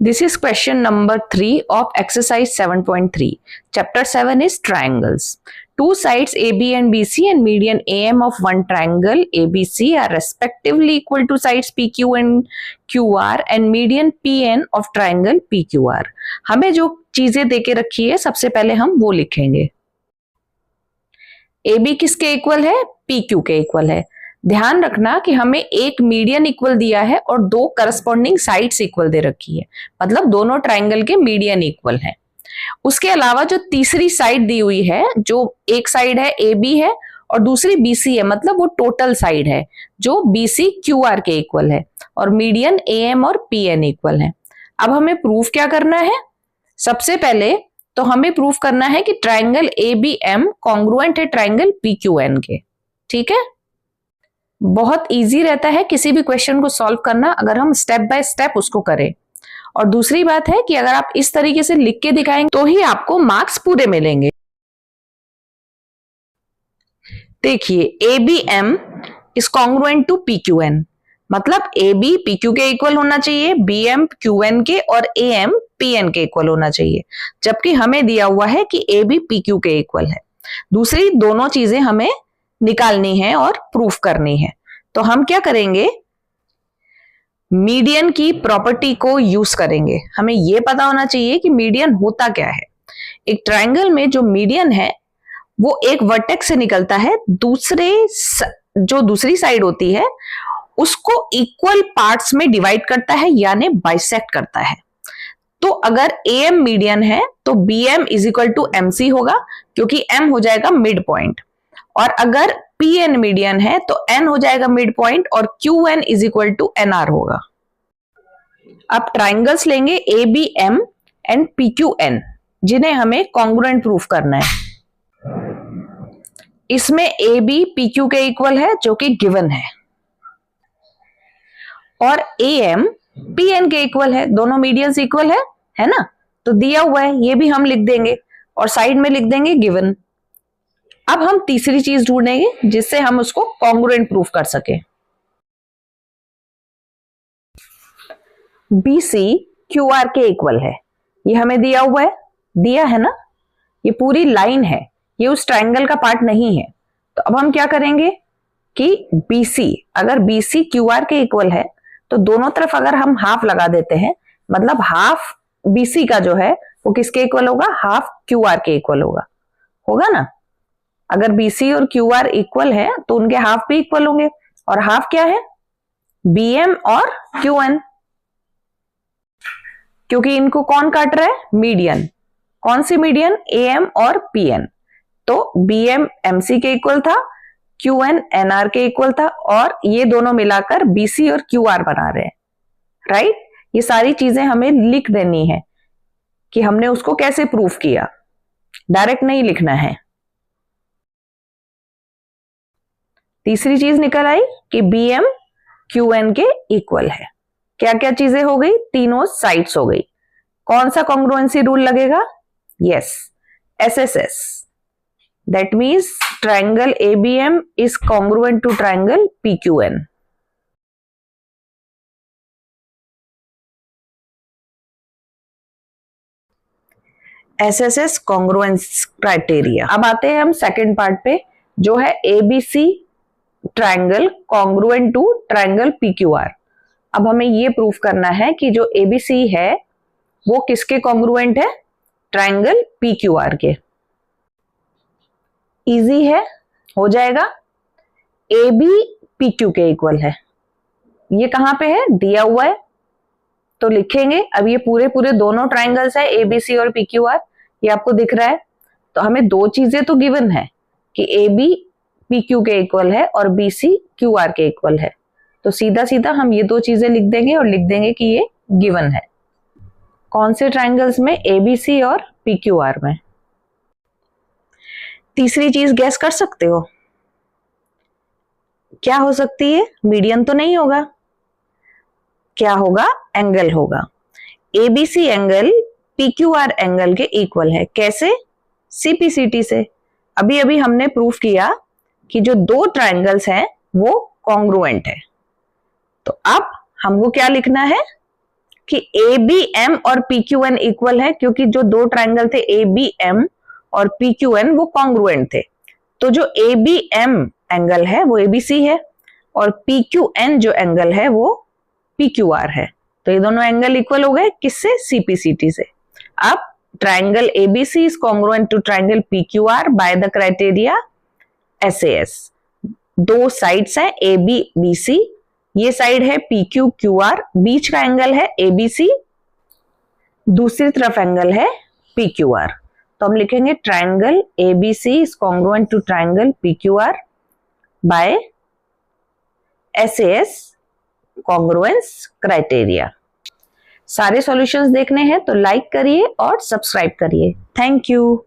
This is question number 3 of exercise 7.3. Chapter 7 is triangles. Two sides AB and BC and median AM of one triangle ABC are respectively equal to sides PQ and QR and median PN of triangle PQR. हमें जो चीजें देके रखी है सबसे पहले हम वो लिखेंगे. AB किसके इक्वल है? PQ के इक्वल है. ध्यान रखना कि हमें एक मीडियन इक्वल दिया है और दो करस्पॉन्डिंग साइड्स इक्वल दे रखी है, मतलब दोनों ट्राइंगल के मीडियन इक्वल है. उसके अलावा जो तीसरी साइड दी हुई है, जो एक साइड है AB है और दूसरी BC है, मतलब वो टोटल साइड है जो BC QR के इक्वल है और मीडियन AM और PN इक्वल है. अब हमें प्रूफ क्या करना है? सबसे पहले तो हमें प्रूफ करना है कि ट्राइंगल ABM कॉन्ग्रुएंट है ट्राइंगल PQN के. ठीक है, बहुत इजी रहता है किसी भी क्वेश्चन को सॉल्व करना अगर हम स्टेप बाय स्टेप उसको करें. और दूसरी बात है कि अगर आप इस तरीके से लिख के दिखाएंगे तो ही आपको मार्क्स पूरे मिलेंगे. देखिए, ABM is congruent to PQN, मतलब AB PQ के इक्वल होना चाहिए, BM QN के और AM PN के इक्वल होना चाहिए, जबकि हमें दिया हुआ है कि AB PQ के इक्वल है. दूसरी दोनों चीजें हमें निकालनी है और प्रूफ करनी है. तो हम क्या करेंगे? मीडियन की प्रॉपर्टी को यूज करेंगे. हमें यह पता होना चाहिए कि मीडियन होता क्या है. एक ट्राइंगल में जो मीडियन है वो एक वर्टेक्स से निकलता है, जो दूसरी साइड होती है उसको इक्वल पार्ट्स में डिवाइड करता है, यानी बाइसेक्ट करता है. तो अगर AM मीडियन है तो BM is equal to MC होगा, क्योंकि M हो जाएगा मिड पॉइंट. और अगर PN मीडियन है तो N हो जाएगा मिड पॉइंट और QN is equal to NR होगा. अब ट्राइंगल्स लेंगे ABM एंड PQN, जिन्हें हमें कॉन्ग्रुएंट प्रूफ करना है. इसमें AB PQ के इक्वल है जो कि गिवन है, और AM PN के इक्वल है. दोनों मीडियंस इक्वल है ना, तो दिया हुआ है, ये भी हम लिख देंगे और साइड में लिख देंगे गिवन. अब हम तीसरी चीज ढूंढेंगे जिससे हम उसको कॉन्ग्रुएंट प्रूफ कर सके. BC QR के इक्वल है, ये हमें दिया हुआ है, दिया है ना, ये पूरी लाइन है, ये उस ट्राइंगल का पार्ट नहीं है. तो अब हम क्या करेंगे कि BC, अगर BC QR के इक्वल है तो दोनों तरफ अगर हम हाफ लगा देते हैं, मतलब हाफ BC का जो है वो किसके इक्वल होगा? हाफ QR के इक्वल होगा ना. अगर BC और QR इक्वल है तो उनके हाफ भी इक्वल होंगे, और हाफ क्या है? BM और QN, क्योंकि इनको कौन काट रहा है? मीडियन. कौन सी मीडियन? AM और PN. तो BM MC के इक्वल था, QN NR के इक्वल था, और ये दोनों मिलाकर BC और QR बना रहे हैं. राइट? ये सारी चीजें हमें लिख देनी है कि हमने उसको कैसे प्रूफ किया, डायरेक्ट नहीं लिखना है. तीसरी चीज निकल आई कि BM QN के इक्वल है. क्या क्या चीजें हो गई? तीनों साइड्स हो गई. कौन सा कॉन्ग्रुएंसी रूल लगेगा? Yes, SSS. That means triangle ABM is congruent to triangle PQN. SSS congruence criteria. अब आते हैं हम सेकंड पार्ट पे, जो है ABC triangle congruent to triangle PQR. अब हमें ये प्रूफ करना है कि जो ABC है वो किसके कॉन्ग्रुएंट है? ट्राइंगल PQR के. इजी है, हो जाएगा. AB PQ के इक्वल है, ये कहां पे है? दिया हुआ है, तो लिखेंगे. अब ये पूरे दोनों ट्राइंगल्स है ABC और PQR, ये आपको दिख रहा है. तो हमें दो चीजें तो गिवन है कि AB PQ के इक्वल है और BC QR के इक्वल है. तो सीधा सीधा हम ये दो चीजें लिख देंगे और लिख देंगे कि ये गिवन है. कौन से ट्राइंगल्स में? ABC और PQR में. तीसरी चीज गैस कर सकते हो क्या हो सकती है? मीडियन तो नहीं होगा. क्या होगा? एंगल होगा. ABC एंगल PQR एंगल के इक्वल है. कैसे? CPCT से. अभी अभी हमने प्रूफ किया कि जो दो ट्राइंगल्स हैं वो कॉन्ग्रुएंट है. तो अब हमको क्या लिखना है? कि ABM और PQN इक्वल है, क्योंकि जो दो ट्राइंगल थे ABM और PQN वो कॉन्ग्रुएंट थे। तो जो ABM एंगल है वो ABC है और PQN जो एंगल है वो PQR है। तो ये दोनों एंगल इक्वल हो गए, किससे? CPCT से। अब triangle ABC is congruent to triangle PQR by the criteria SAS। दो साइड्स हैं ABBC, ये साइड है PQQR, बीच का एंगल है ABC, दूसरी तरफ एंगल है PQR। तो हम लिखेंगे triangle ABC is congruent to triangle PQR by SAS congruence criteria. सारे सॉल्यूशंस देखने हैं तो लाइक करिए और सब्सक्राइब करिए। Thank you.